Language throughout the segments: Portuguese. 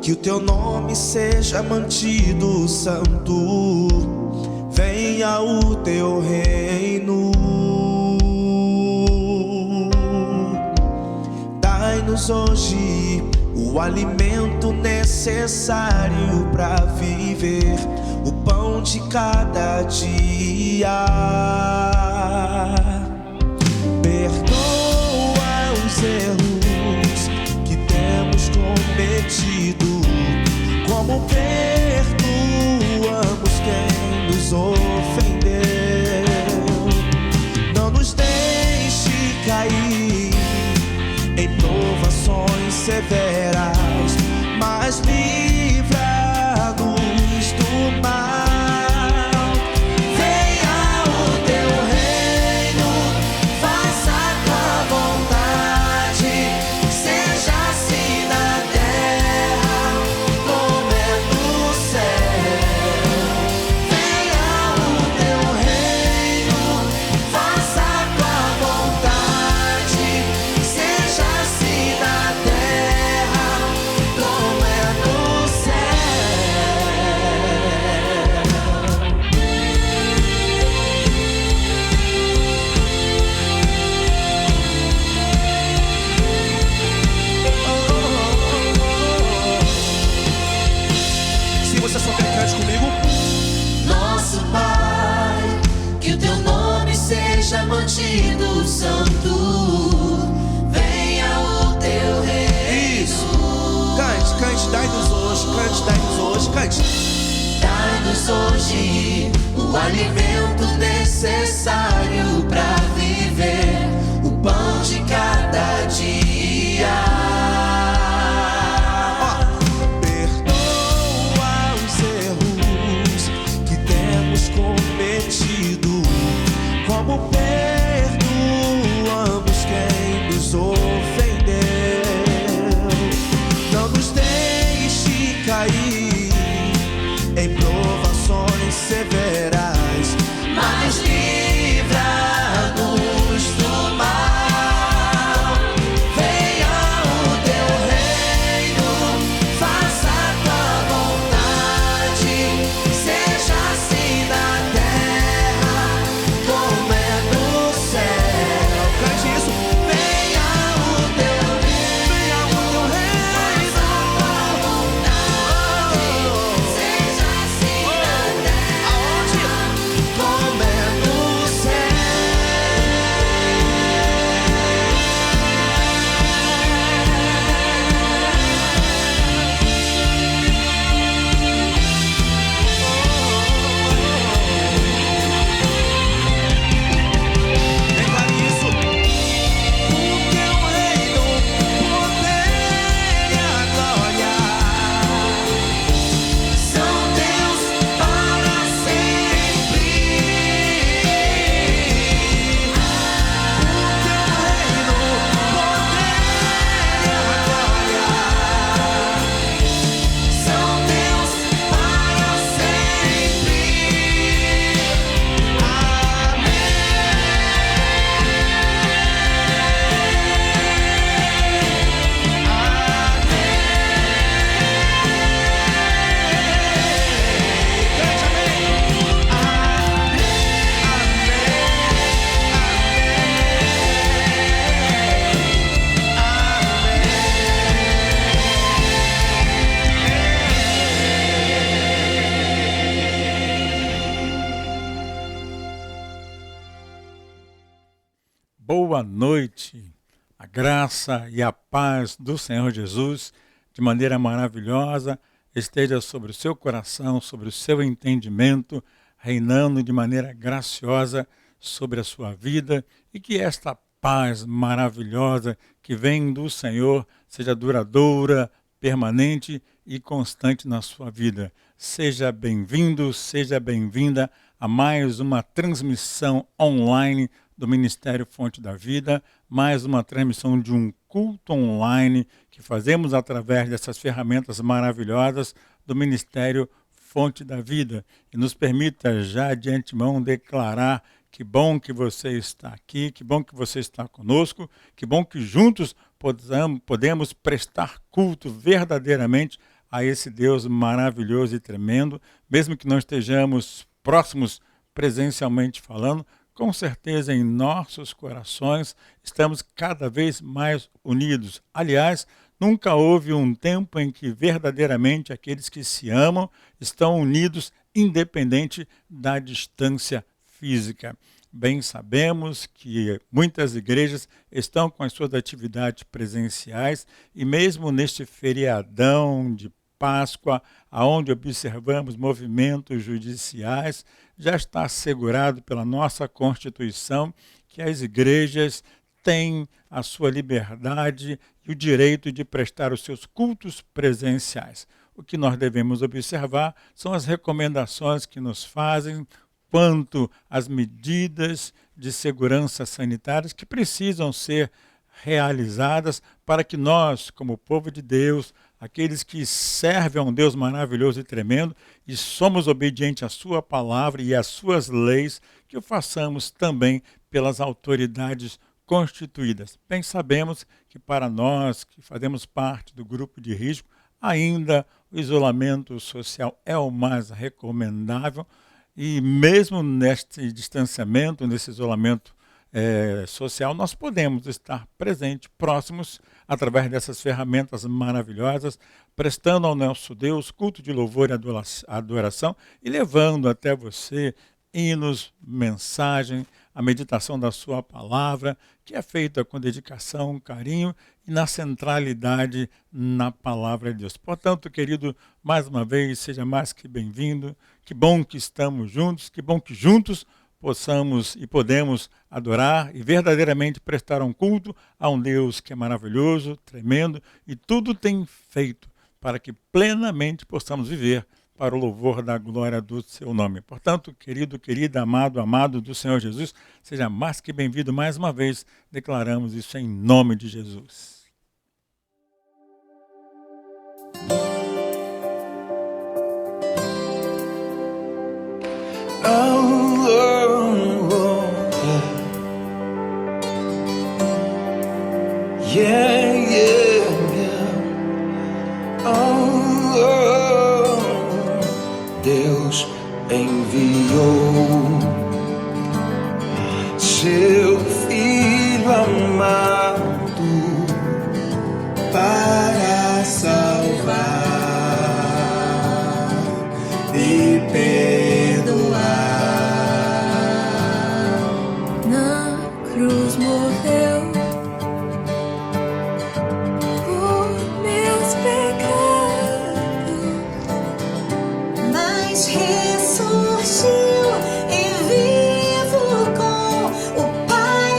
que o teu nome seja mantido santo. Venha o teu reino. Dai-nos hoje o alimento necessário para viver, o pão de cada dia. Perdoa os erros que temos cometido, como perdoamos quem nos ofendeu. Não nos deixe cair em provações severas, mas livra-nos do mal. Venha o teu reino, faça a tua vontade, seja assim na terra como é no céu. Venha o teu reino, faça a tua vontade, seja assim na terra como é no Se você souber, cante comigo. Nosso Pai, que o teu nome seja mantido santo. Venha o teu reino. Isso. Cante, cante, dai-nos hoje, cante, dai-nos hoje, cante. Dai-nos hoje o alimento necessário para viver, o pão de cada dia. Perdoa os erros que temos cometido, como perdoamos quem nos ofendeu. Não nos deixe cair em provações severas, mas livra-nos do mal. Venha o teu reino, faça a tua vontade, seja assim na terra como é no céu. Cante isso. Venha o teu reino, faça a tua vontade, seja assim na terra como é no céu. Declare isso. O teu reino, o poder e a glória são teus para sempre. O teu reino, o poder e a glória são teus para sempre. Boa noite, a graça e a paz do Senhor Jesus, de maneira maravilhosa, esteja sobre o seu coração, sobre o seu entendimento, reinando de maneira graciosa sobre a sua vida, e que esta paz maravilhosa que vem do Senhor seja duradoura, permanente e constante na sua vida. Seja bem-vindo, seja bem-vinda a mais uma transmissão online do Ministério Fonte da Vida, mais uma transmissão de um culto online que fazemos através dessas ferramentas maravilhosas do Ministério Fonte da Vida. E nos permita já de antemão declarar que bom que você está aqui, que bom que você está conosco, que bom que juntos podemos prestar culto verdadeiramente a esse Deus maravilhoso e tremendo, mesmo que não estejamos próximos presencialmente falando, com certeza em nossos corações estamos cada vez mais unidos. Aliás, nunca houve um tempo em que verdadeiramente aqueles que se amam estão unidos, independente da distância física. Bem sabemos que muitas igrejas estão com as suas atividades presenciais e mesmo neste feriadão de Páscoa, aonde observamos movimentos judiciais, já está assegurado pela nossa Constituição que as igrejas têm a sua liberdade e o direito de prestar os seus cultos presenciais. O que nós devemos observar são as recomendações que nos fazem quanto às medidas de segurança sanitárias que precisam ser realizadas para que nós, como povo de Deus, aqueles que servem a um Deus maravilhoso e tremendo e somos obedientes à sua palavra e às suas leis, que o façamos também pelas autoridades constituídas. Bem sabemos que para nós que fazemos parte do grupo de risco, ainda o isolamento social é o mais recomendável e mesmo neste distanciamento, nesse isolamento social, nós podemos estar presentes, próximos, através dessas ferramentas maravilhosas, prestando ao nosso Deus culto de louvor e adoração e levando até você hinos, mensagem, a meditação da sua palavra, que é feita com dedicação, carinho e na centralidade na palavra de Deus. Portanto, querido, mais uma vez, seja mais que bem-vindo, que bom que estamos juntos, que bom que juntos possamos e podemos adorar e verdadeiramente prestar um culto a um Deus que é maravilhoso, tremendo e tudo tem feito para que plenamente possamos viver para o louvor da glória do seu nome. Portanto, querido, querida, amado, amado do Senhor Jesus, seja mais que bem-vindo mais uma vez, declaramos isso em nome de Jesus. Yeah, yeah, yeah. Oh, Deus enviou seu Filho amado para salvar e perdoar. Na cruz morreu ressurgiu e vivo com o Pai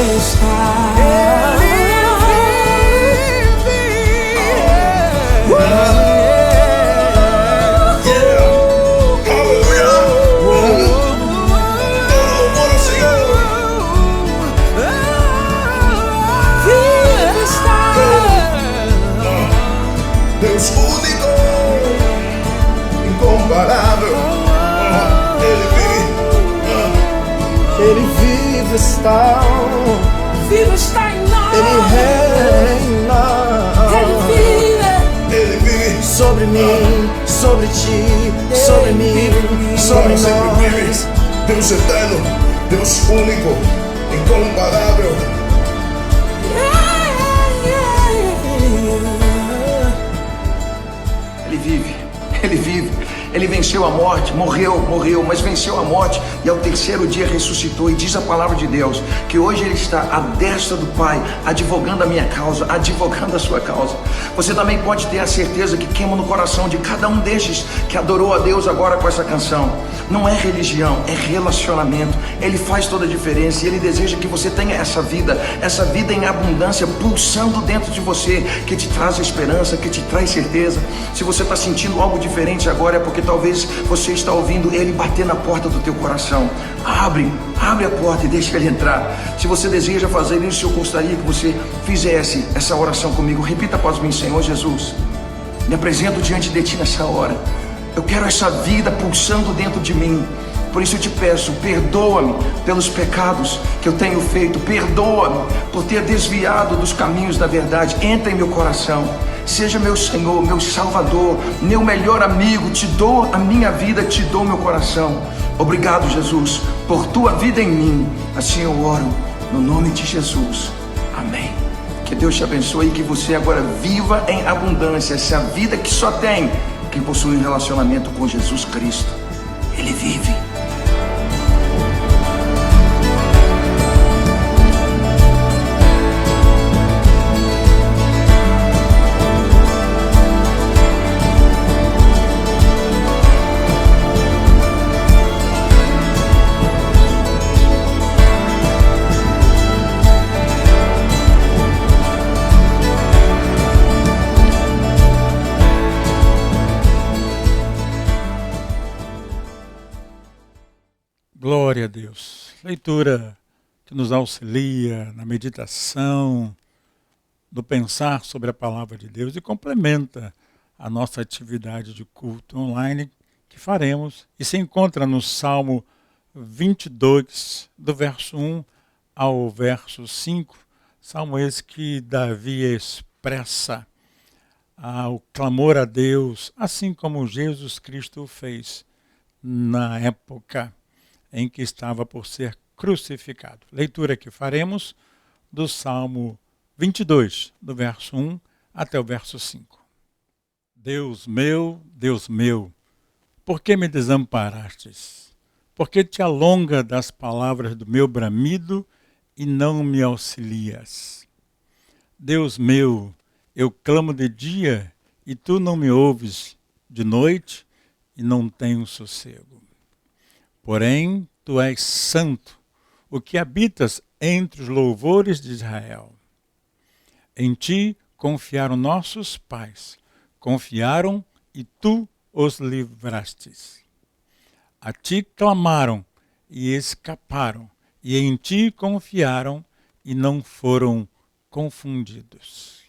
está. Deus único, incomparável, Ele vive, está em nós, Ele vive sobre mim, sobre ti, sobre mim, sobre nós. Deus eterno, Deus único, incomparável. Ele vive, ele venceu a morte, morreu, mas venceu a morte e ao terceiro dia ressuscitou. E diz a palavra de Deus que hoje ele está à destra do Pai, advogando a minha causa, advogando a sua causa. Você também pode ter a certeza que queima no coração de cada um destes que adorou a Deus agora com essa canção. Não é religião, é relacionamento. Ele faz toda a diferença e ele deseja que você tenha essa vida em abundância pulsando dentro de você, que te traz esperança, que te traz certeza. Se você está sentindo algo diferente agora, é porque talvez você está ouvindo ele bater na porta do teu coração. Abre a porta e deixa ele entrar. Se você deseja fazer isso, eu gostaria que você fizesse essa oração comigo. Repita após mim: Senhor Jesus, me apresento diante de ti nessa hora. Eu quero essa vida pulsando dentro de mim. Por isso eu te peço, perdoa-me pelos pecados que eu tenho feito. Perdoa-me por ter desviado dos caminhos da verdade. Entra em meu coração. Seja meu Senhor, meu Salvador, meu melhor amigo. Te dou a minha vida, te dou meu coração. Obrigado, Jesus, por tua vida em mim. Assim eu oro, no nome de Jesus. Amém. Que Deus te abençoe e que você agora viva em abundância essa vida que só tem quem possui um relacionamento com Jesus Cristo. Ele vive. Glória a Deus. Leitura que nos auxilia na meditação, no pensar sobre a palavra de Deus e complementa a nossa atividade de culto online que faremos e se encontra no Salmo 22, do verso 1 ao verso 5. Salmo esse que Davi expressa o clamor a Deus, assim como Jesus Cristo fez na época em que estava por ser crucificado. Leitura que faremos do Salmo 22, do verso 1 até o verso 5. Deus meu, por que me desamparastes? Por que te alonga das palavras do meu bramido e não me auxilias? Deus meu, eu clamo de dia e tu não me ouves, de noite e não tenho sossego. Porém, tu és santo, o que habitas entre os louvores de Israel. Em ti confiaram nossos pais, confiaram e tu os livrastes. A ti clamaram e escaparam, e em ti confiaram e não foram confundidos.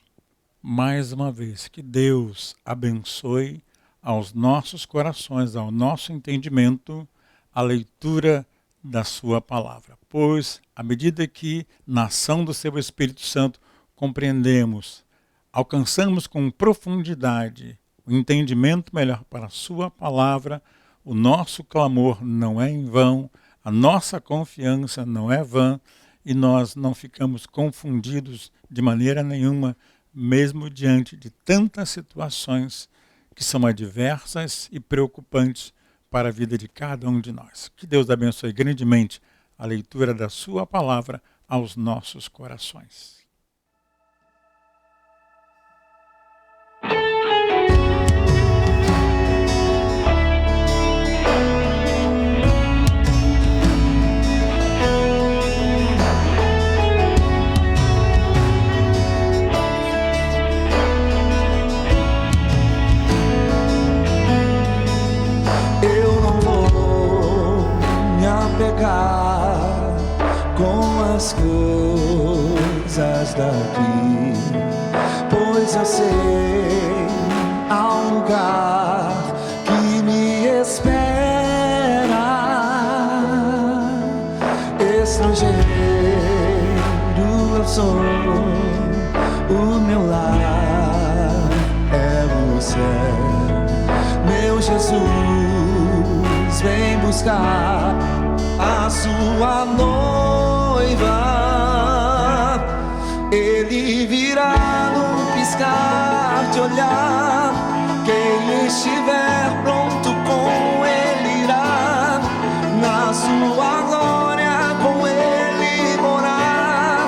Mais uma vez, que Deus abençoe aos nossos corações, ao nosso entendimento, a leitura da sua palavra. Pois, à medida que, na ação do seu Espírito Santo, compreendemos, alcançamos com profundidade o entendimento melhor para a sua palavra, o nosso clamor não é em vão, a nossa confiança não é vã, e nós não ficamos confundidos de maneira nenhuma, mesmo diante de tantas situações que são adversas e preocupantes para a vida de cada um de nós. Que Deus abençoe grandemente a leitura da sua palavra aos nossos corações. coisas daqui, pois eu sei há um lugar que me espera. Estrangeiro eu sou, o meu lar é o céu. Meu Jesus vem buscar a sua noiva. Ele virá num piscar de olhar. Quem estiver pronto com ele irá na sua glória com ele morar.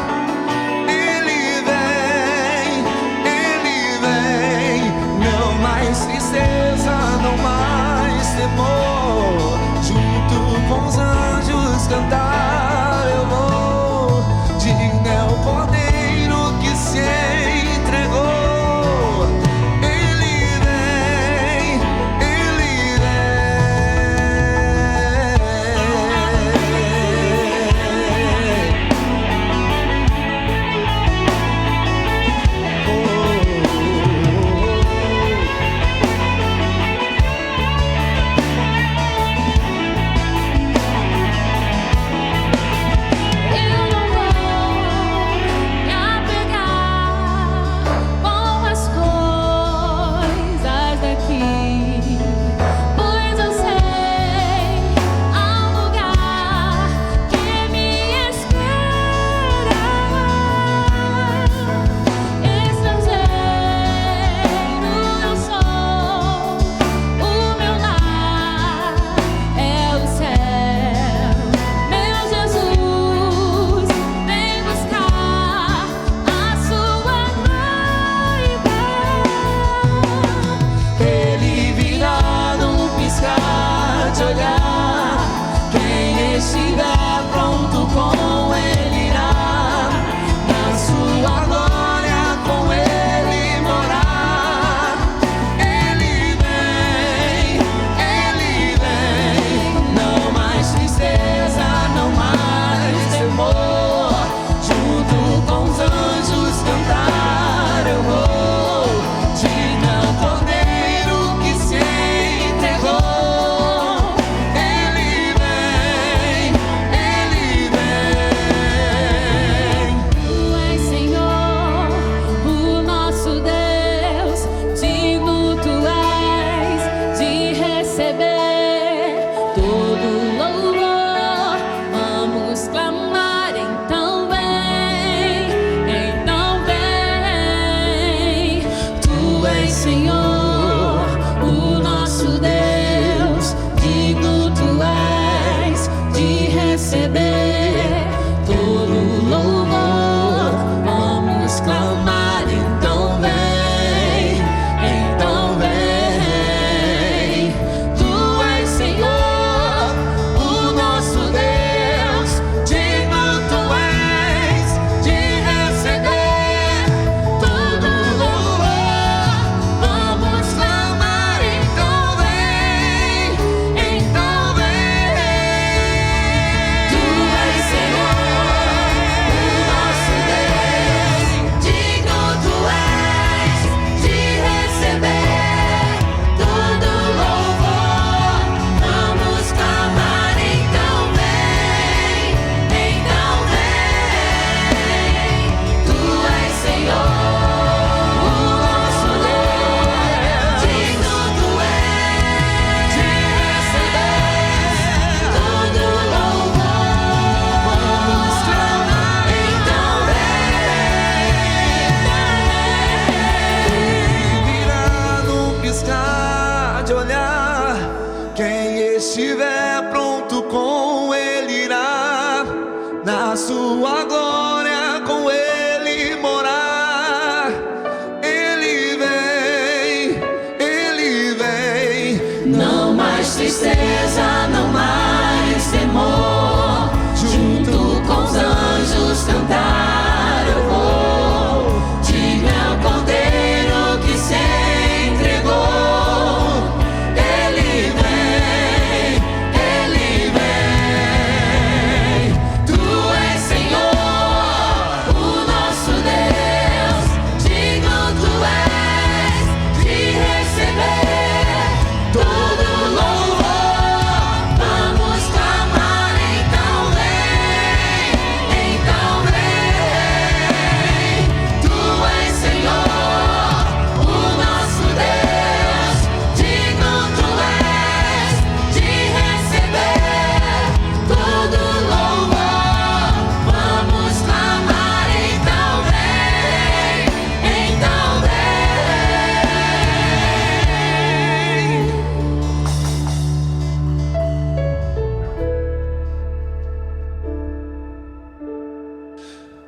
Ele vem, não mais tristeza, não mais temor. Junto com os anjos cantar eu vou, digno é o Cordeiro que se entregou. Ele vem,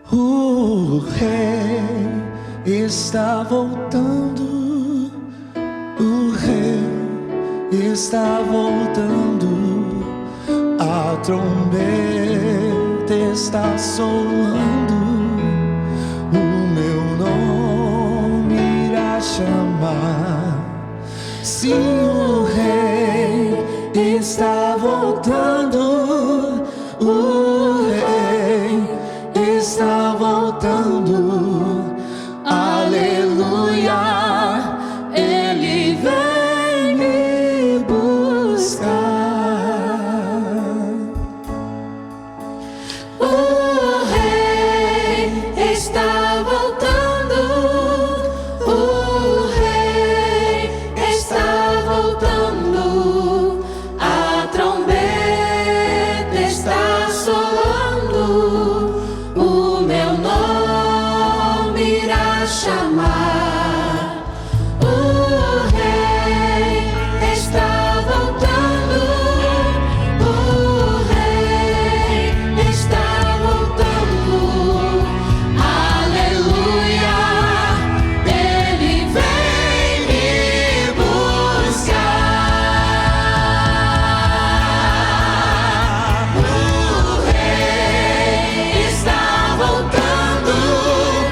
O rei está voltando, o rei está voltando, a trombeta está soando, o meu nome irá chamar. Sim, o rei está voltando, o rei está voltando, aleluia, ele vem me buscar. O rei está voltando, o rei está voltando, a trombeta está soando, o meu nome irá chamar. O rei está voltando, o rei está voltando, aleluia, ele vem me buscar. O rei está voltando, o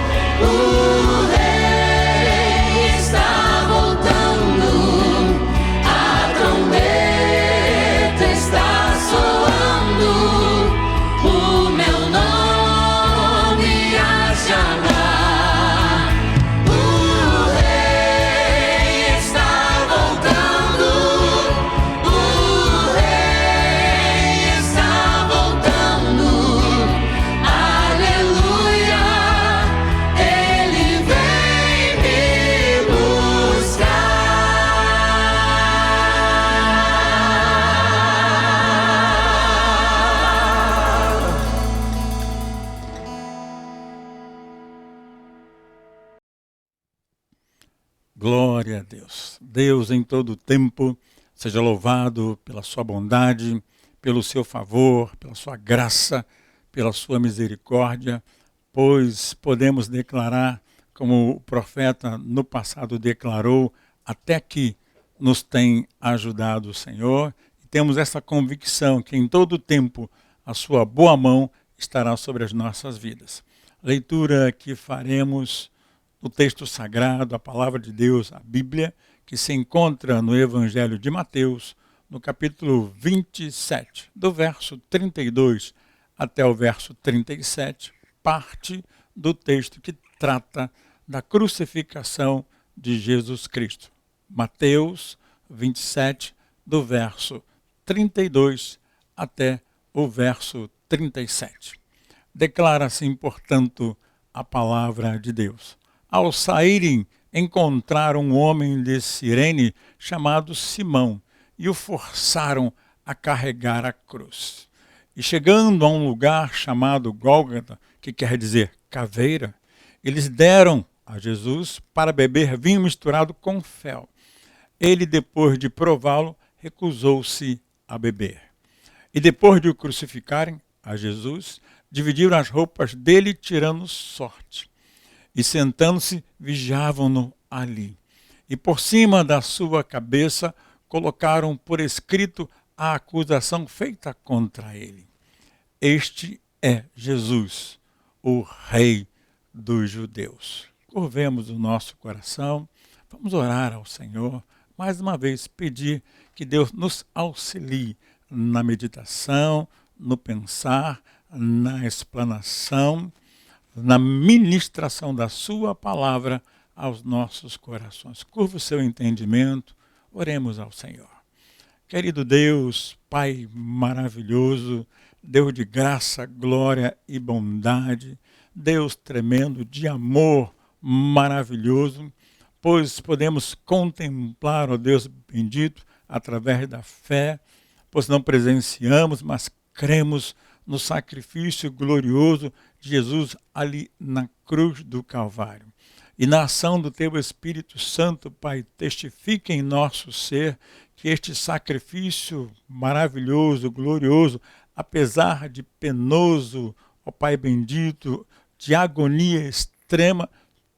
rei está voltando, a trombeta está soando, o meu nome a chamar. O rei está voltando, o rei está voltando, aleluia, ele vem me buscar. Glória a Deus. Deus em todo o tempo seja louvado pela sua bondade, pelo seu favor, pela sua graça, pela sua misericórdia, pois podemos declarar, como o profeta no passado declarou, até aqui nos tem ajudado o Senhor, e temos essa convicção que em todo o tempo a sua boa mão estará sobre as nossas vidas. A leitura que faremos no texto sagrado, a palavra de Deus, a Bíblia, que se encontra no Evangelho de Mateus, no capítulo 27, do verso 32 até o verso 37, parte do texto que trata da crucificação de Jesus Cristo. Mateus 27, do verso 32 até o verso 37. Declara-se, portanto, a palavra de Deus. Ao saírem, encontraram um homem de Cirene chamado Simão e o forçaram a carregar a cruz. E chegando a um lugar chamado Gólgota, que quer dizer caveira, eles deram a Jesus para beber vinho misturado com fel. Ele, depois de prová-lo, recusou-se a beber. E depois de o crucificarem a Jesus, dividiram as roupas dele, tirando sorte. E sentando-se, vigiavam-no ali. E por cima da sua cabeça colocaram por escrito a acusação feita contra ele. Este é Jesus, o Rei dos Judeus. Curvemos o nosso coração, vamos orar ao Senhor, mais uma vez pedir que Deus nos auxilie na meditação, no pensar, na explanação, na ministração da sua palavra aos nossos corações. Curva o seu entendimento, oremos ao Senhor. Querido Deus, Pai maravilhoso, Deus de graça, glória e bondade, Deus tremendo, de amor maravilhoso, pois podemos contemplar, ó Deus bendito, através da fé, pois não presenciamos, mas cremos no sacrifício glorioso de Jesus ali na cruz do Calvário. E na ação do Teu Espírito Santo, Pai, testifique em nosso ser que este sacrifício maravilhoso, glorioso, apesar de penoso, ó Pai bendito, de agonia extrema,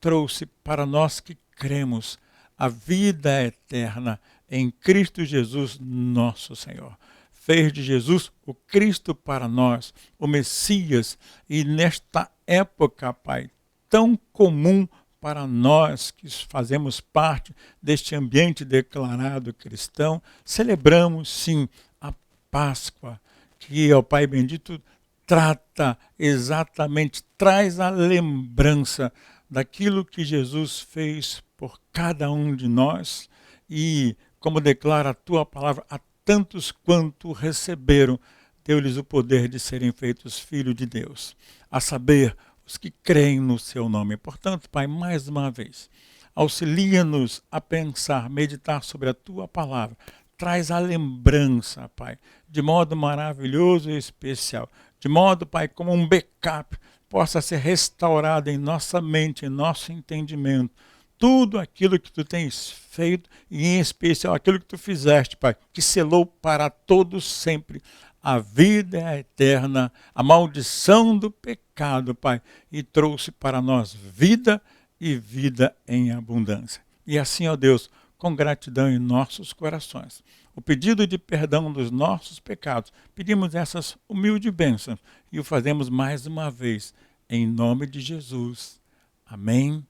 trouxe para nós que cremos a vida eterna em Cristo Jesus, nosso Senhor. Fez de Jesus o Cristo para nós, o Messias, e nesta época, Pai, tão comum para nós que fazemos parte deste ambiente declarado cristão, celebramos sim a Páscoa, que, ó Pai bendito, trata exatamente, traz a lembrança daquilo que Jesus fez por cada um de nós e, como declara a tua palavra, a tantos quanto receberam, deu-lhes o poder de serem feitos filhos de Deus, a saber, os que creem no seu nome. Portanto, Pai, mais uma vez, auxilia-nos a pensar, meditar sobre a tua palavra. Traz a lembrança, Pai, de modo maravilhoso e especial. De modo, Pai, como um backup, possa ser restaurado em nossa mente, em nosso entendimento. Tudo aquilo que tu tens feito, e em especial aquilo que tu fizeste, Pai, que selou para todos sempre a vida eterna, a maldição do pecado, Pai, e trouxe para nós vida e vida em abundância. E assim, ó Deus, com gratidão em nossos corações, o pedido de perdão dos nossos pecados, pedimos essas humildes bênçãos e o fazemos mais uma vez, em nome de Jesus. Amém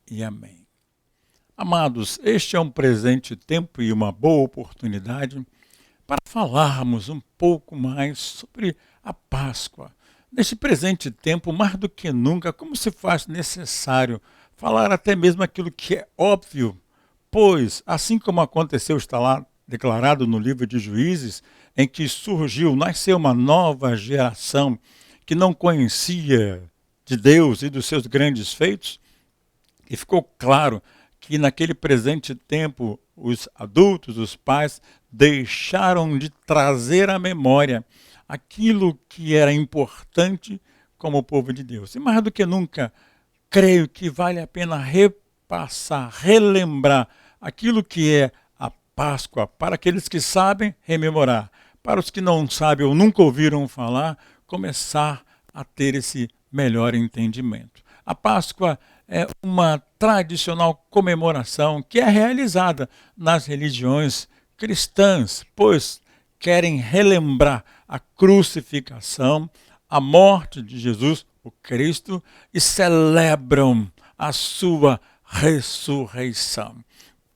e amém. Amados, este é um presente tempo e uma boa oportunidade para falarmos um pouco mais sobre a Páscoa. Neste presente tempo, mais do que nunca, como se faz necessário falar até mesmo aquilo que é óbvio, pois, assim como aconteceu, está lá declarado no livro de Juízes, em que nasceu uma nova geração que não conhecia de Deus e dos seus grandes feitos, e ficou claro que naquele presente tempo os adultos, os pais, deixaram de trazer à memória aquilo que era importante como povo de Deus. E mais do que nunca, creio que vale a pena repassar, relembrar aquilo que é a Páscoa, para aqueles que sabem, rememorar. Para os que não sabem ou nunca ouviram falar, começar a ter esse melhor entendimento. A Páscoa é uma tradicional comemoração que é realizada nas religiões cristãs, pois querem relembrar a crucificação, a morte de Jesus, o Cristo, e celebram a sua ressurreição.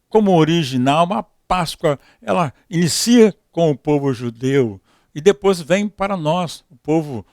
Como original, a Páscoa ela inicia com o povo judeu e depois vem para nós,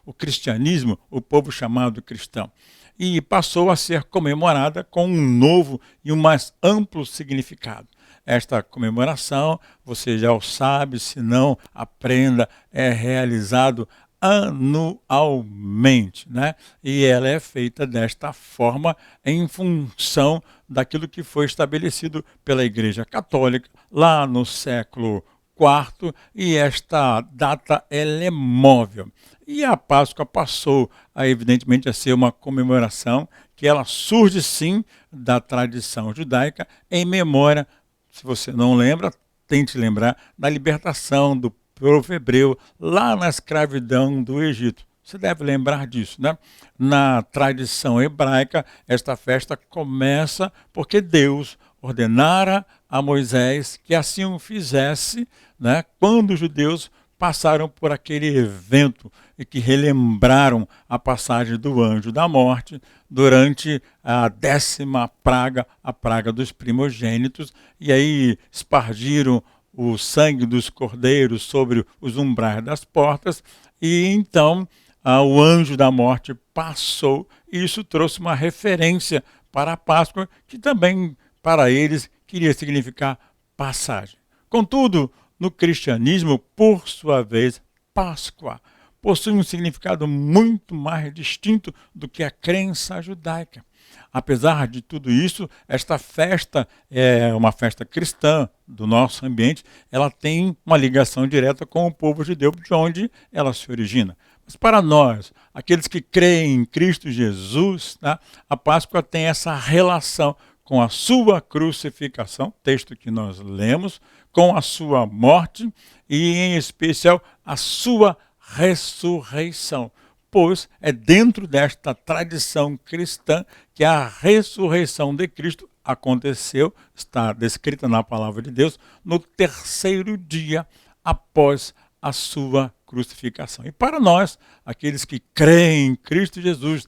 o cristianismo, o povo chamado cristão. E passou a ser comemorada com um novo e um mais amplo significado. Esta comemoração, você já o sabe, se não, aprenda, é realizado anualmente, né? E ela é feita desta forma em função daquilo que foi estabelecido pela Igreja Católica lá no século IV, e esta data ela é móvel. E a Páscoa passou, evidentemente, a ser uma comemoração que ela surge, sim, da tradição judaica, em memória, se você não lembra, tente lembrar, da libertação do povo hebreu lá na escravidão do Egito. Você deve lembrar disso, né? Na tradição hebraica, esta festa começa porque Deus ordenara a Moisés que assim o fizesse, né, quando os judeus passaram por aquele evento e que relembraram a passagem do anjo da morte durante a 10ª praga, a praga dos primogênitos, e aí espargiram o sangue dos cordeiros sobre os umbrais das portas, e então o anjo da morte passou, e isso trouxe uma referência para a Páscoa, que também para eles queria significar passagem. Contudo, no cristianismo, por sua vez, Páscoa possui um significado muito mais distinto do que a crença judaica. Apesar de tudo isso, esta festa é uma festa cristã do nosso ambiente, ela tem uma ligação direta com o povo judeu, de onde ela se origina. Mas para nós, aqueles que creem em Cristo Jesus, tá, a Páscoa tem essa relação com a sua crucificação, texto que nós lemos, com a sua morte e, em especial, a sua ressurreição. pois é dentro desta tradição cristã que a ressurreição de Cristo aconteceu, está descrita na palavra de Deus, no terceiro dia após a sua crucificação. E para nós, aqueles que creem em Cristo Jesus,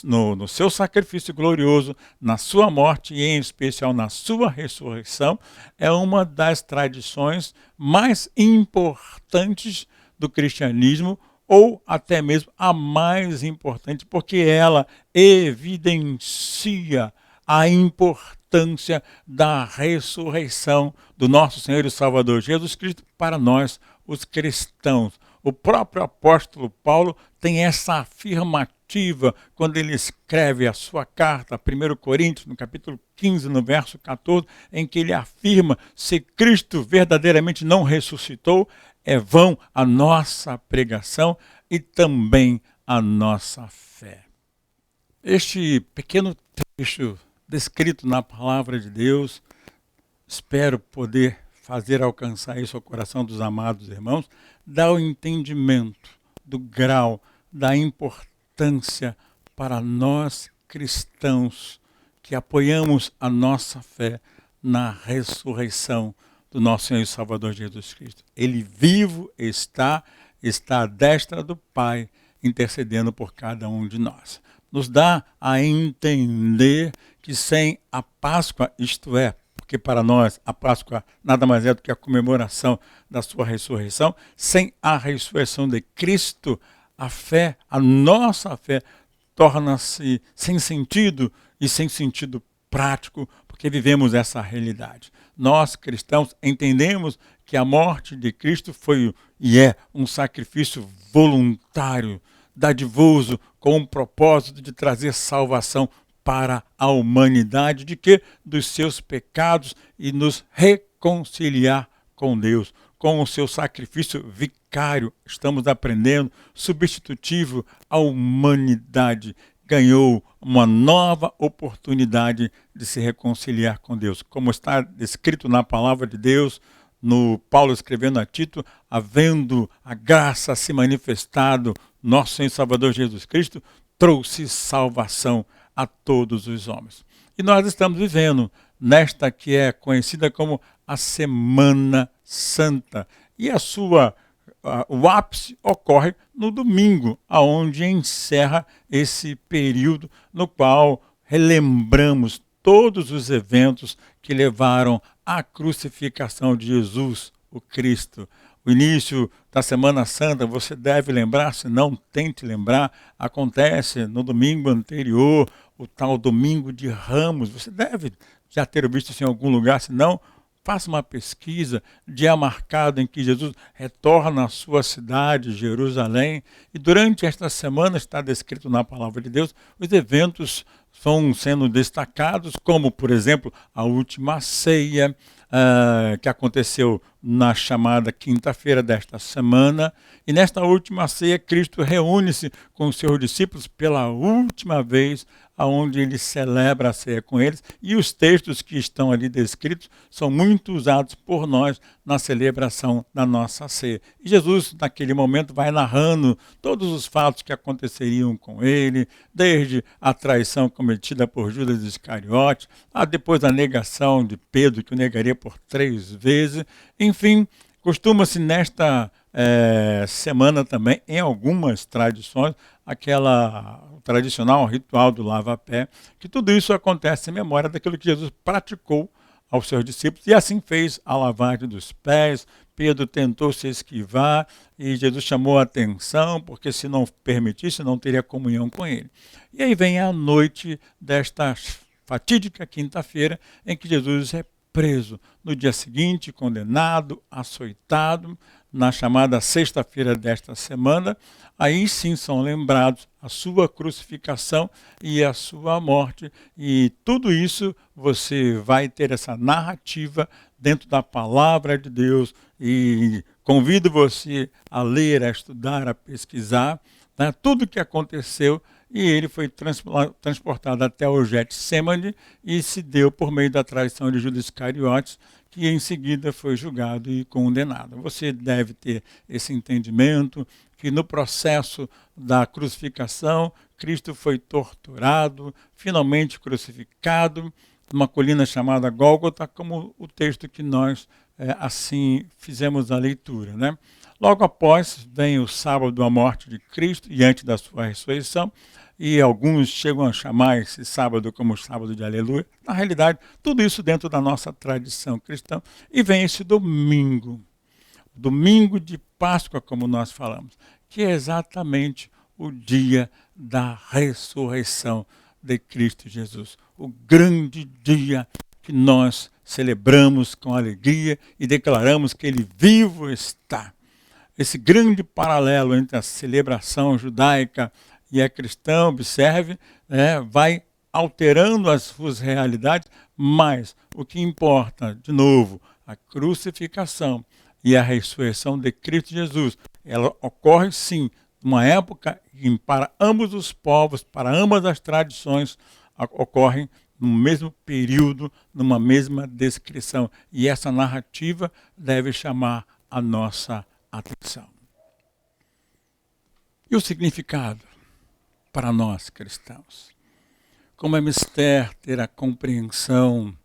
no seu sacrifício glorioso, na sua morte e em especial na sua ressurreição, é uma das tradições mais importantes do cristianismo, ou até mesmo a mais importante, porque ela evidencia a importância da ressurreição do nosso Senhor e Salvador Jesus Cristo para nós, os cristãos. O próprio apóstolo Paulo tem essa afirmativa quando ele escreve a sua carta, 1 Coríntios, no capítulo 15, no verso 14, em que ele afirma: se Cristo verdadeiramente não ressuscitou, é vão a nossa pregação e também a nossa fé. Este pequeno trecho descrito na palavra de Deus, espero poder fazer alcançar isso ao coração dos amados irmãos, dá o entendimento do grau, da importância para nós cristãos que apoiamos a nossa fé na ressurreição do nosso Senhor e Salvador Jesus Cristo. Ele vivo está à destra do Pai, intercedendo por cada um de nós. Nos dá a entender que sem a Páscoa, isto é, porque para nós a Páscoa nada mais é do que a comemoração da sua ressurreição, sem a ressurreição de Cristo, a fé, a nossa fé, torna-se sem sentido e sem sentido prático, porque vivemos essa realidade. Nós, cristãos, entendemos que a morte de Cristo foi e é um sacrifício voluntário, dadivoso, com o propósito de trazer salvação para a humanidade, de que? Dos seus pecados e nos reconciliar com Deus. Com o seu sacrifício vicário, estamos aprendendo, substitutivo, a humanidade ganhou uma nova oportunidade de se reconciliar com Deus. Como está descrito na palavra de Deus, no Paulo escrevendo a Tito, havendo a graça se manifestado, nosso Senhor e Salvador Jesus Cristo trouxe salvação a todos os homens. E nós estamos vivendo nesta que é conhecida como a Semana Santa. E o ápice ocorre no domingo, aonde encerra esse período no qual relembramos todos os eventos que levaram à crucificação de Jesus, o Cristo. O início da Semana Santa, você deve lembrar, se não tente lembrar, acontece no domingo anterior, o tal domingo de Ramos. Você deve já ter visto isso em algum lugar, se não, faça uma pesquisa, dia marcado em que Jesus retorna à sua cidade, Jerusalém, e durante esta semana, está descrito na palavra de Deus, os eventos vão sendo destacados, como, por exemplo, a última ceia, que aconteceu na chamada quinta-feira desta semana, e nesta última ceia, Cristo reúne-se com os seus discípulos pela última vez, onde ele celebra a ceia com eles, e os textos que estão ali descritos são muito usados por nós na celebração da nossa ceia. E Jesus, naquele momento, vai narrando todos os fatos que aconteceriam com ele, desde a traição cometida por Judas Iscariote, a depois a negação de Pedro, que o negaria por 3 vezes. Enfim, costuma-se nesta semana também, em algumas tradições, o tradicional ritual do lava-pé, que tudo isso acontece em memória daquilo que Jesus praticou aos seus discípulos, e assim fez a lavagem dos pés. Pedro tentou se esquivar e Jesus chamou a atenção, porque se não permitisse, não teria comunhão com ele. E aí vem a noite desta fatídica quinta-feira, em que Jesus é preso. No dia seguinte, condenado, açoitado, na chamada sexta-feira desta semana, aí sim são lembrados a sua crucificação e a sua morte. E tudo isso você vai ter essa narrativa dentro da palavra de Deus, e convido você a ler, a estudar, a pesquisar, né, tudo o que aconteceu, e ele foi transportado até o Getsêmani e se deu por meio da traição de Judas Iscariotes, que em seguida foi julgado e condenado. Você deve ter esse entendimento que no processo da crucificação, Cristo foi torturado, finalmente crucificado, numa colina chamada Gólgota, como o texto que nós assim fizemos a leitura, né? Logo após vem o sábado da morte de Cristo e antes da sua ressurreição, e alguns chegam a chamar esse sábado como sábado de aleluia. Na realidade, tudo isso dentro da nossa tradição cristã. E vem esse domingo de Páscoa, como nós falamos, que é exatamente o dia da ressurreição de Cristo Jesus. O grande dia que nós celebramos com alegria e declaramos que Ele vivo está. Esse grande paralelo entre a celebração judaica e a cristã, observe, vai alterando as suas realidades, mas o que importa, de novo, a crucificação e a ressurreição de Cristo Jesus, ela ocorre sim numa época em para ambos os povos, para ambas as tradições, ocorrem no mesmo período, numa mesma descrição. E essa narrativa deve chamar a nossa atenção. E o significado para nós cristãos? Como é mister ter a compreensão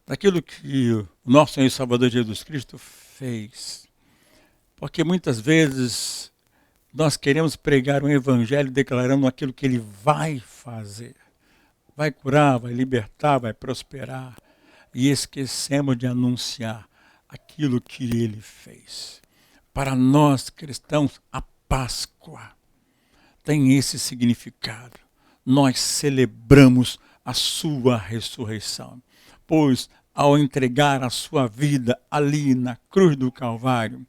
daquilo que o nosso Senhor e Salvador Jesus Cristo fez. Porque muitas vezes nós queremos pregar um evangelho declarando aquilo que Ele vai fazer. Vai curar, vai libertar, vai prosperar. E esquecemos de anunciar aquilo que Ele fez. Para nós cristãos, a Páscoa tem esse significado. Nós celebramos a sua ressurreição. Pois ao entregar a sua vida ali na cruz do Calvário,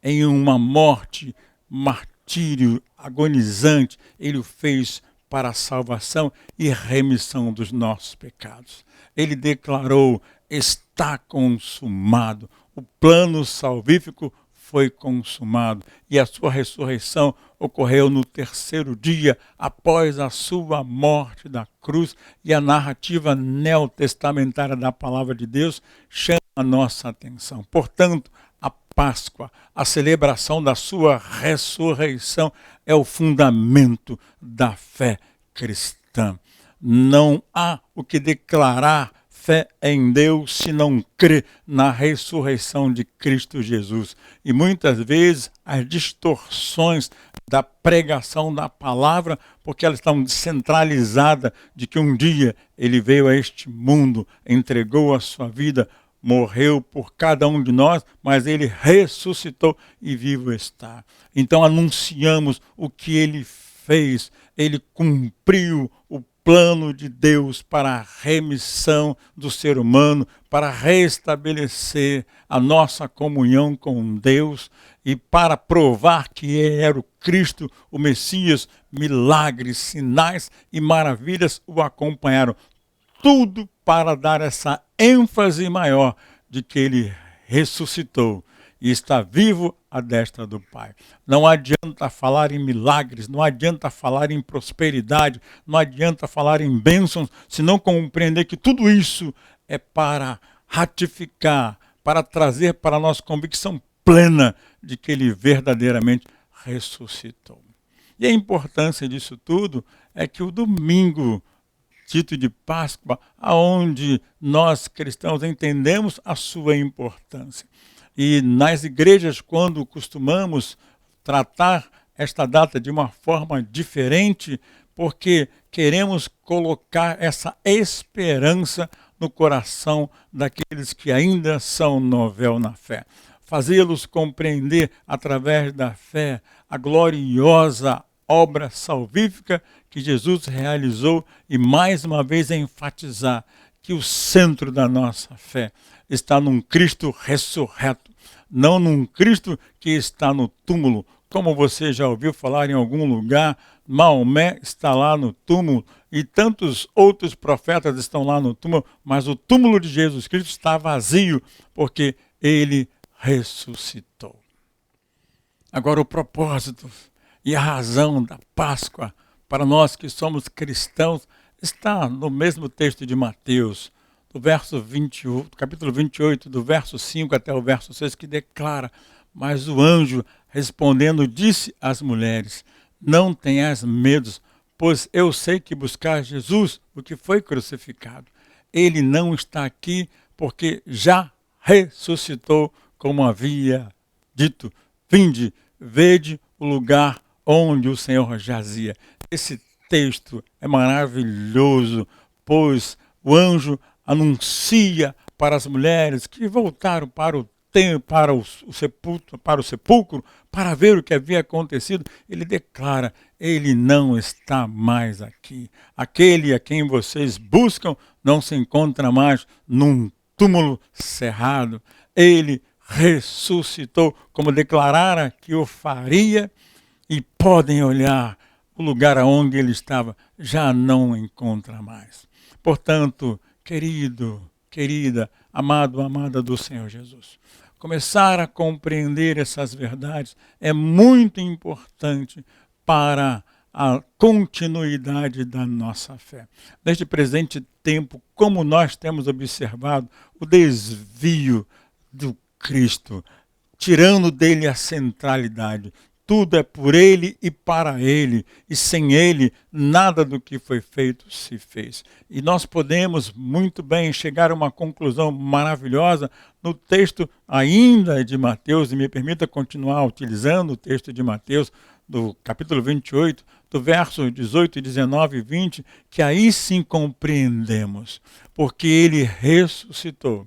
em uma morte, martírio, agonizante, Ele o fez para a salvação e remissão dos nossos pecados. Ele declarou: está consumado. O plano salvífico foi consumado e a sua ressurreição ocorreu no terceiro dia após a sua morte da cruz, e a narrativa neotestamentária da palavra de Deus chama a nossa atenção. Portanto, a Páscoa, a celebração da sua ressurreição, é o fundamento da fé cristã. Não há o que declarar fé em Deus se não crê na ressurreição de Cristo Jesus. E muitas vezes as distorções da pregação da palavra, porque elas estão centralizadas de que um dia Ele veio a este mundo, entregou a sua vida, morreu por cada um de nós, mas Ele ressuscitou e vivo está. Então anunciamos o que Ele fez. Ele cumpriu o plano de Deus para a remissão do ser humano, para restabelecer a nossa comunhão com Deus e para provar que Ele era o Cristo, o Messias. Milagres, sinais e maravilhas o acompanharam. Tudo para dar essa ênfase maior de que Ele ressuscitou e está vivo à destra do Pai. Não adianta falar em milagres, não adianta falar em prosperidade, não adianta falar em bênçãos, se não compreender que tudo isso é para ratificar, para trazer para a nossa convicção plena de que Ele verdadeiramente ressuscitou. E a importância disso tudo é que o domingo, dito de Páscoa, aonde nós cristãos entendemos a sua importância. E nas igrejas, quando costumamos tratar esta data de uma forma diferente, porque queremos colocar essa esperança no coração daqueles que ainda são novel na fé. Fazê-los compreender, através da fé, a gloriosa obra salvífica que Jesus realizou e, mais uma vez, enfatizar que o centro da nossa fé está num Cristo ressurreto, não num Cristo que está no túmulo. Como você já ouviu falar em algum lugar, Maomé está lá no túmulo e tantos outros profetas estão lá no túmulo, mas o túmulo de Jesus Cristo está vazio porque Ele ressuscitou. Agora, o propósito e a razão da Páscoa para nós que somos cristãos, está no mesmo texto de Mateus, do verso 28, capítulo 28, do verso 5 até o verso 6, que declara: mas o anjo respondendo disse às mulheres: não tenhas medo, pois eu sei que buscar Jesus, o que foi crucificado. Ele não está aqui, porque já ressuscitou, como havia dito. Vinde, vede o lugar onde o Senhor jazia. Esse texto é maravilhoso, pois o anjo anuncia para as mulheres que voltaram para o sepulcro, para ver o que havia acontecido. Ele declara: ele não está mais aqui. Aquele a quem vocês buscam não se encontra mais num túmulo cerrado. Ele ressuscitou, como declarara que o faria, e podem olhar o lugar aonde ele estava, já não encontra mais. Portanto, querido, querida, amado, amada do Senhor Jesus, começar a compreender essas verdades é muito importante para a continuidade da nossa fé. Neste presente tempo, como nós temos observado o desvio do Cristo, tirando dele a centralidade. Tudo é por ele e para ele, e sem ele nada do que foi feito se fez. E nós podemos muito bem chegar a uma conclusão maravilhosa no texto ainda de Mateus, e me permita continuar utilizando o texto de Mateus, do capítulo 28, do verso 18, 19 e 20, que aí sim compreendemos, porque ele ressuscitou.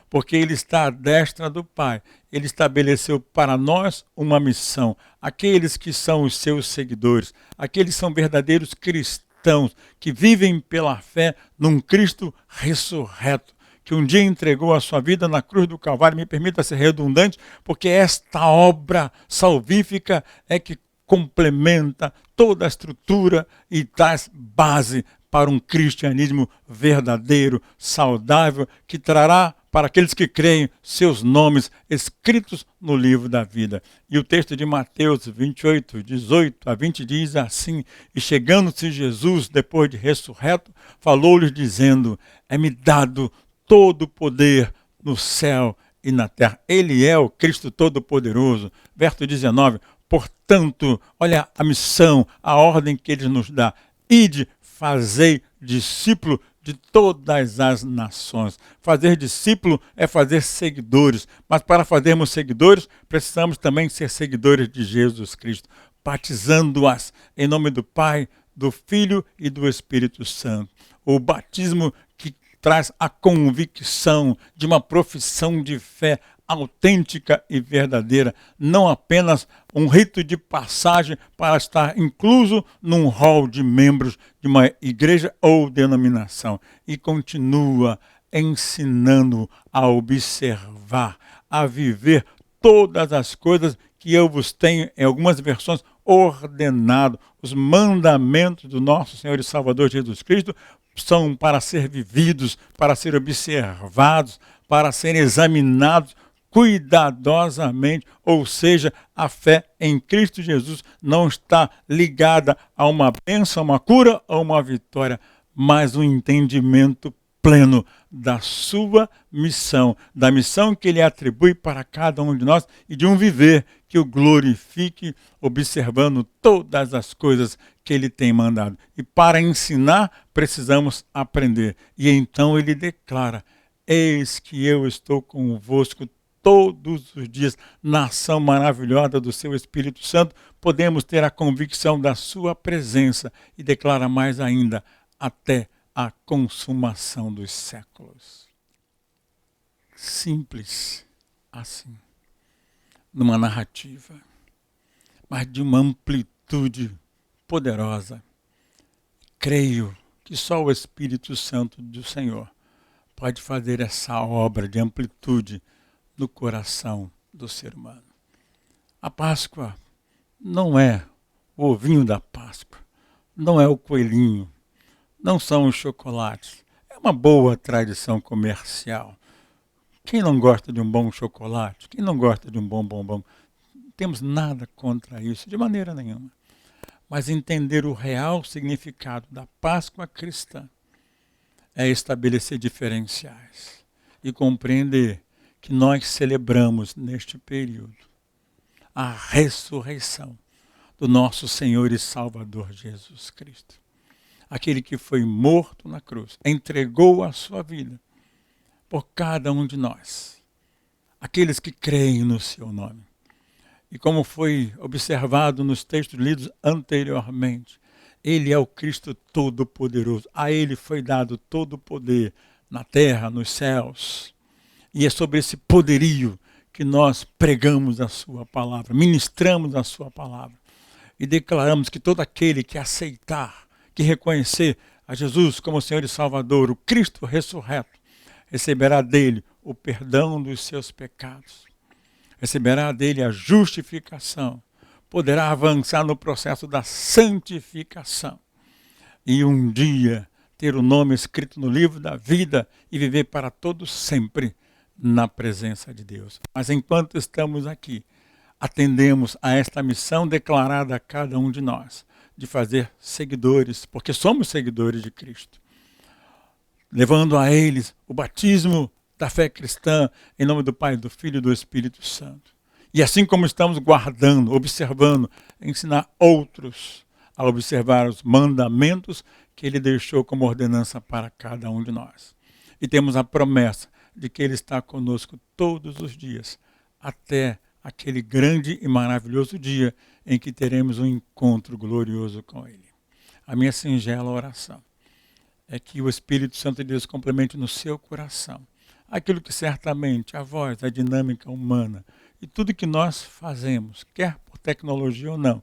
Porque ele está à destra do Pai. Ele estabeleceu para nós uma missão. Aqueles que são os seus seguidores, aqueles que são verdadeiros cristãos, que vivem pela fé num Cristo ressurreto, que um dia entregou a sua vida na cruz do Calvário. Me permita ser redundante, porque esta obra salvífica é que complementa toda a estrutura e traz base para um cristianismo verdadeiro, saudável, que trará para aqueles que creem seus nomes escritos no livro da vida. E o texto de Mateus 28, 18 a 20 diz assim: e chegando-se Jesus, depois de ressurreto, falou-lhes dizendo: é-me dado todo o poder no céu e na terra. Ele é o Cristo Todo-Poderoso. Verso 19, portanto, olha a missão, a ordem que ele nos dá: ide, fazei discípulo de todas as nações. Fazer discípulo é fazer seguidores, mas para fazermos seguidores, precisamos também ser seguidores de Jesus Cristo, batizando-as em nome do Pai, do Filho e do Espírito Santo. O batismo que traz a convicção de uma profissão de fé autêntica e verdadeira, não apenas um rito de passagem para estar incluso num rol de membros de uma igreja ou denominação. E continua ensinando a observar, a viver todas as coisas que eu vos tenho, em algumas versões, ordenado. Os mandamentos do nosso Senhor e Salvador Jesus Cristo são para ser vividos, para ser observados, para serem examinados cuidadosamente, ou seja, a fé em Cristo Jesus não está ligada a uma bênção, a uma cura ou uma vitória, mas um entendimento pleno da sua missão, da missão que ele atribui para cada um de nós e de um viver que o glorifique, observando todas as coisas que ele tem mandado. E para ensinar, precisamos aprender. E então ele declara: eis que eu estou convosco todos os dias, na ação maravilhosa do seu Espírito Santo, podemos ter a convicção da sua presença e declara mais ainda, até a consumação dos séculos. Simples assim, numa narrativa, mas de uma amplitude poderosa. Creio que só o Espírito Santo do Senhor pode fazer essa obra de amplitude no coração do ser humano. A Páscoa não é o ovinho da Páscoa, não é o coelhinho, não são os chocolates. É uma boa tradição comercial. Quem não gosta de um bom chocolate? Quem não gosta de um bom bombom? Não temos nada contra isso, de maneira nenhuma. Mas entender o real significado da Páscoa cristã é estabelecer diferenciais e compreender que nós celebramos neste período a ressurreição do nosso Senhor e Salvador Jesus Cristo. Aquele que foi morto na cruz, entregou a sua vida por cada um de nós, aqueles que creem no seu nome. E como foi observado nos textos lidos anteriormente, ele é o Cristo Todo-Poderoso. A ele foi dado todo o poder na terra, nos céus. E é sobre esse poderio que nós pregamos a sua palavra, ministramos a sua palavra. E declaramos que todo aquele que aceitar, que reconhecer a Jesus como Senhor e Salvador, o Cristo ressurreto, receberá dele o perdão dos seus pecados. Receberá dele a justificação. Poderá avançar no processo da santificação. E um dia ter o nome escrito no livro da vida e viver para todo sempre na presença de Deus. Mas enquanto estamos aqui, atendemos a esta missão declarada a cada um de nós, de fazer seguidores, porque somos seguidores de Cristo, levando a eles o batismo da fé cristã, em nome do Pai, do Filho e do Espírito Santo. E assim como estamos guardando, observando, ensinar outros a observar os mandamentos que ele deixou como ordenança para cada um de nós. E temos a promessa de que ele está conosco todos os dias, até aquele grande e maravilhoso dia em que teremos um encontro glorioso com ele. A minha singela oração é que o Espírito Santo de Deus complemente no seu coração aquilo que certamente a voz, a dinâmica humana e tudo que nós fazemos, quer por tecnologia ou não,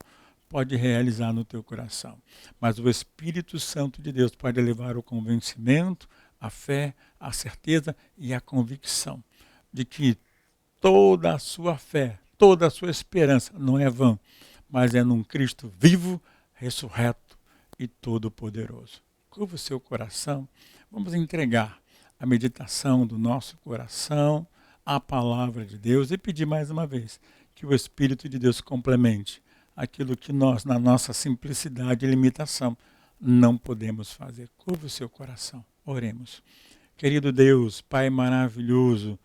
pode realizar no teu coração. Mas o Espírito Santo de Deus pode levar o convencimento, a fé, a certeza e a convicção de que toda a sua fé, toda a sua esperança não é vã, mas é num Cristo vivo, ressurreto e todo-poderoso. Curva o seu coração, vamos entregar a meditação do nosso coração à palavra de Deus e pedir mais uma vez que o Espírito de Deus complemente aquilo que nós, na nossa simplicidade e limitação, não podemos fazer. Curva o seu coração, oremos. Querido Deus, Pai maravilhoso,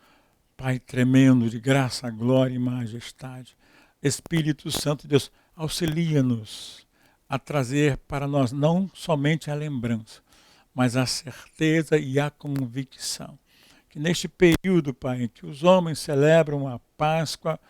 Pai tremendo de graça, glória e majestade, Espírito Santo de Deus, auxilia-nos a trazer para nós não somente a lembrança, mas a certeza e a convicção. Que neste período, Pai, em que os homens celebram a Páscoa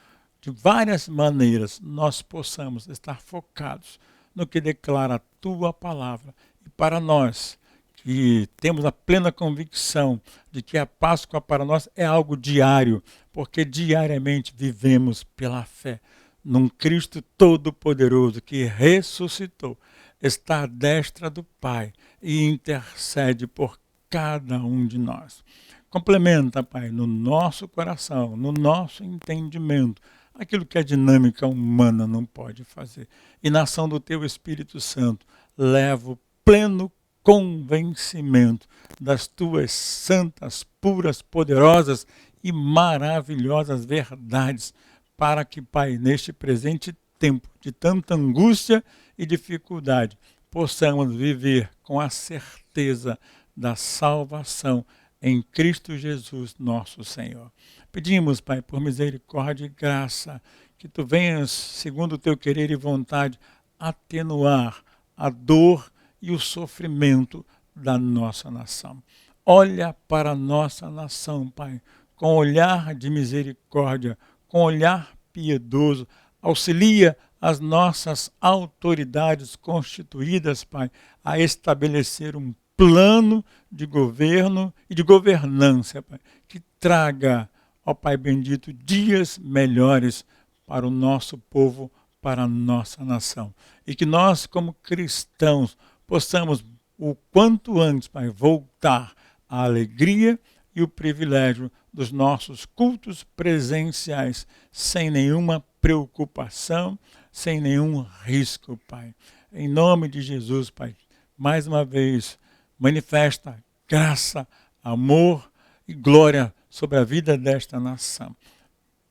de várias maneiras, nós possamos estar focados no que declara a Tua palavra. E para nós, que temos a plena convicção de que a Páscoa para nós é algo diário, porque diariamente vivemos pela fé num Cristo Todo-Poderoso que ressuscitou, está à destra do Pai e intercede por cada um de nós. Complementa, Pai, no nosso coração, no nosso entendimento, aquilo que a dinâmica humana não pode fazer. E na ação do Teu Espírito Santo, leva o pleno convencimento das Tuas santas, puras, poderosas e maravilhosas verdades, para que, Pai, neste presente tempo de tanta angústia e dificuldade, possamos viver com a certeza da salvação em Cristo Jesus, nosso Senhor. Pedimos, Pai, por misericórdia e graça, que Tu venhas, segundo o Teu querer e vontade, atenuar a dor e o sofrimento da nossa nação. Olha para a nossa nação, Pai, com olhar de misericórdia, com olhar piedoso, auxilia as nossas autoridades constituídas, Pai, a estabelecer um plano de governo e de governança, Pai, que traga, ó Pai bendito, dias melhores para o nosso povo, para a nossa nação. E que nós, como cristãos, possamos, o quanto antes, Pai, voltar à alegria e o privilégio dos nossos cultos presenciais, sem nenhuma preocupação, sem nenhum risco, Pai. Em nome de Jesus, Pai, mais uma vez, manifesta graça, amor e glória sobre a vida desta nação.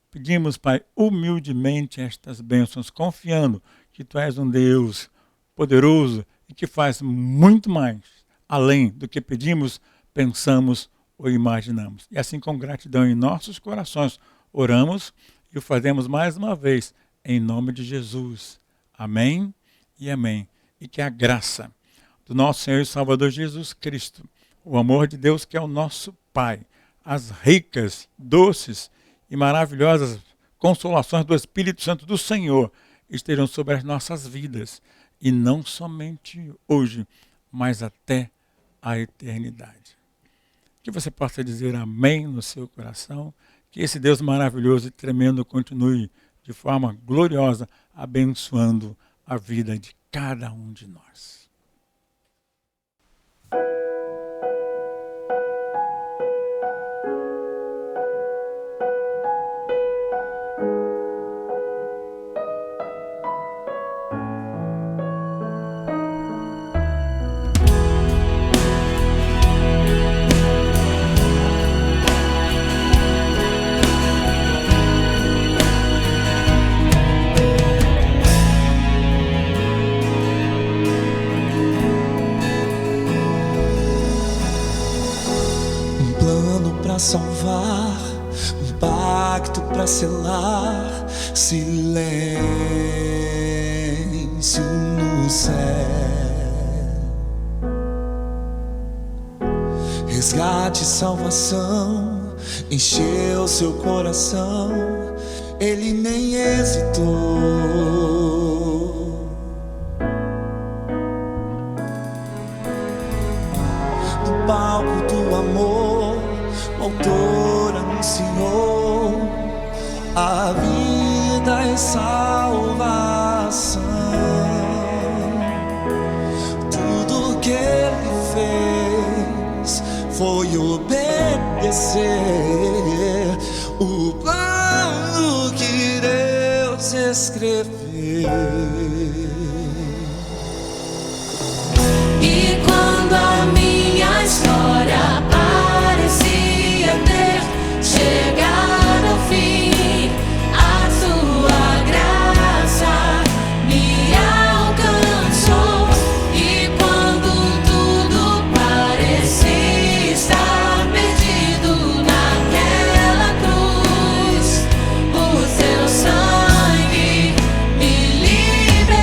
Pedimos, Pai, humildemente estas bênçãos, confiando que Tu és um Deus poderoso e que faz muito mais, além do que pedimos, pensamos ou imaginamos. E assim, com gratidão em nossos corações, oramos e o fazemos mais uma vez, em nome de Jesus. Amém e amém. E que a graça do nosso Senhor e Salvador Jesus Cristo, o amor de Deus que é o nosso Pai, as ricas, doces e maravilhosas consolações do Espírito Santo do Senhor estejam sobre as nossas vidas, e não somente hoje, mas até a eternidade. Que você possa dizer amém no seu coração, que esse Deus maravilhoso e tremendo continue de forma gloriosa, abençoando a vida de cada um de nós. Salvar, um pacto para selar, silêncio no céu, resgate e salvação, encheu seu coração, ele nem hesitou. No palco do amor, o autor anunciou a vida e salvação. Tudo que ele fez foi obedecer o plano que Deus escreveu. E quando a minha história parecia ter chegado ao fim, a sua graça me alcançou. E quando tudo parecia estar perdido naquela cruz, o seu sangue me libertou.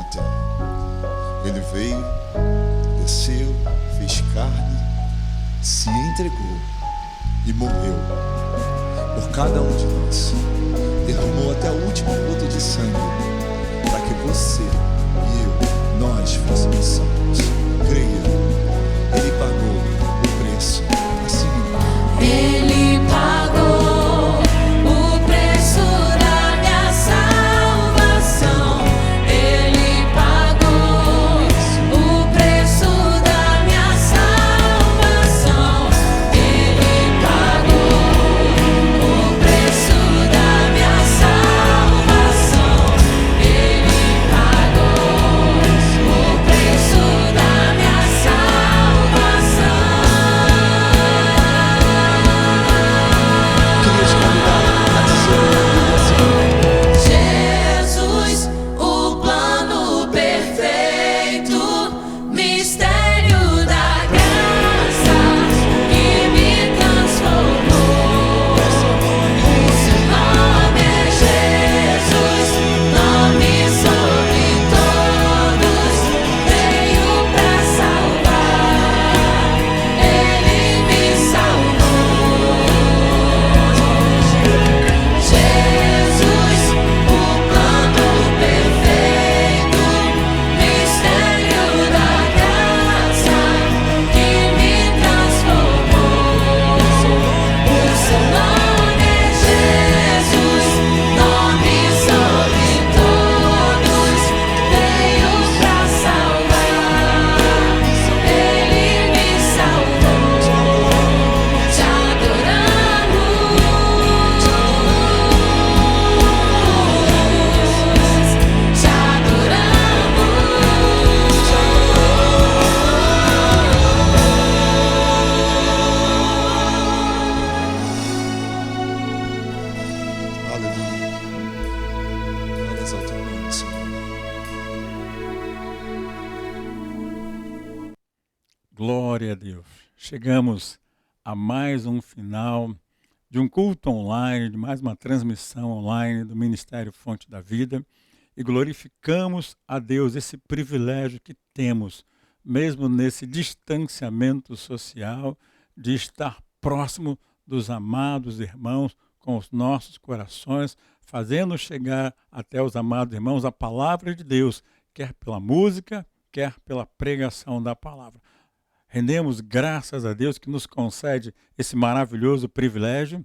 na terra. Ele veio, desceu, fez carne, se entregou e morreu por cada um de nós. Derramou até a última gota de sangue para que você e eu, nós fôssemos salvos. Creia, Ele pagou o preço. Assim Ele pagou o preço da minha salvação. Ele pagou o preço da minha salvação. Ele pagou o preço da minha salvação. Ele pagou o preço da minha salvação. queria te convidar a dizer Jesus, o plano perfeito, mistério da graça que me transformou. O seu nome é Jesus, nome sobre todos, veio pra salvar. Ele me salvou. Jesus, o plano perfeito, mistério da graça que me transformou. O seu nome é Jesus, nome sobre todos, veio pra salvar. Ele me salvou. Te aleluia. Glórias ao teu nome, Senhor. Glória a Deus. Chegamos a mais um final de um culto online, de mais uma transmissão online do Ministério Fonte da Vida, e glorificamos a Deus esse privilégio que temos, mesmo nesse distanciamento social, de estar próximo dos amados irmãos com os nossos corações, fazendo chegar até os amados irmãos a palavra de Deus, quer pela música, quer pela pregação da palavra. Rendemos graças a Deus que nos concede esse maravilhoso privilégio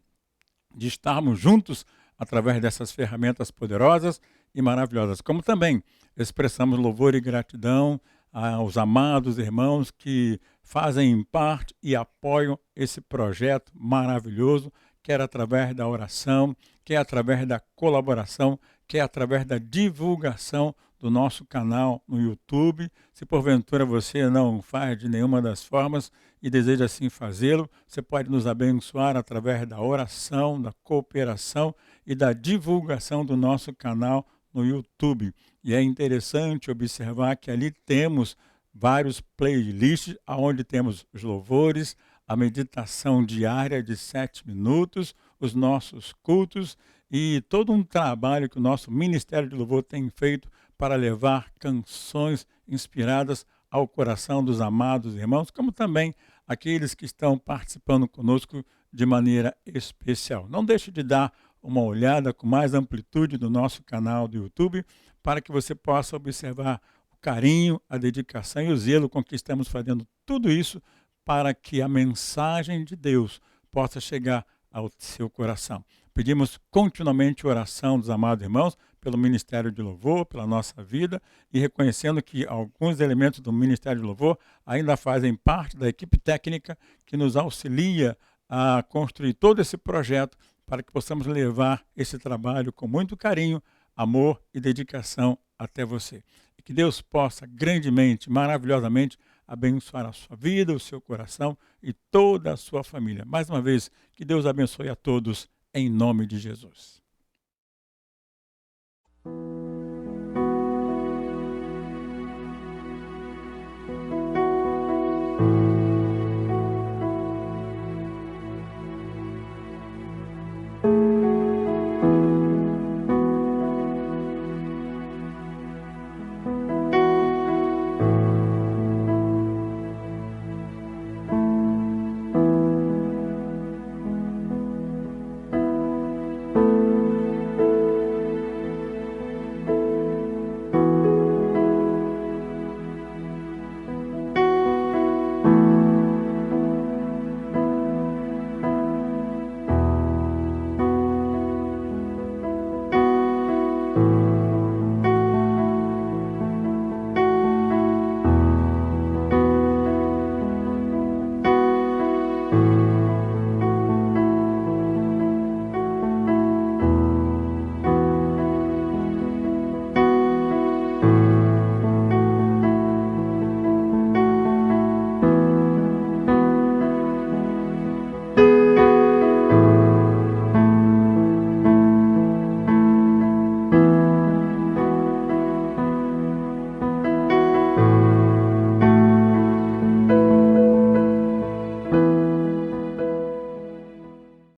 de estarmos juntos através dessas ferramentas poderosas e maravilhosas. Como também expressamos louvor e gratidão aos amados irmãos que fazem parte e apoiam esse projeto maravilhoso, quer através da oração, quer através da colaboração, quer através da divulgação do nosso canal no YouTube. Se porventura você não faz de nenhuma das formas e deseja assim fazê-lo, você pode nos abençoar através da oração, da cooperação e da divulgação do nosso canal no YouTube. E é interessante observar que ali temos vários playlists, onde temos os louvores, a meditação diária de 7 minutos, os nossos cultos e todo um trabalho que o nosso Ministério de Louvor tem feito para levar canções inspiradas ao coração dos amados irmãos, como também aqueles que estão participando conosco de maneira especial. Não deixe de dar uma olhada com mais amplitude no nosso canal do YouTube, para que você possa observar o carinho, a dedicação e o zelo com que estamos fazendo tudo isso para que a mensagem de Deus possa chegar ao seu coração. Pedimos continuamente oração dos amados irmãos pelo Ministério de Louvor, pela nossa vida, e reconhecendo que alguns elementos do Ministério de Louvor ainda fazem parte da equipe técnica que nos auxilia a construir todo esse projeto para que possamos levar esse trabalho com muito carinho, amor e dedicação até você. E que Deus possa grandemente, maravilhosamente abençoar a sua vida, o seu coração e toda a sua família. Mais uma vez, que Deus abençoe a todos em nome de Jesus.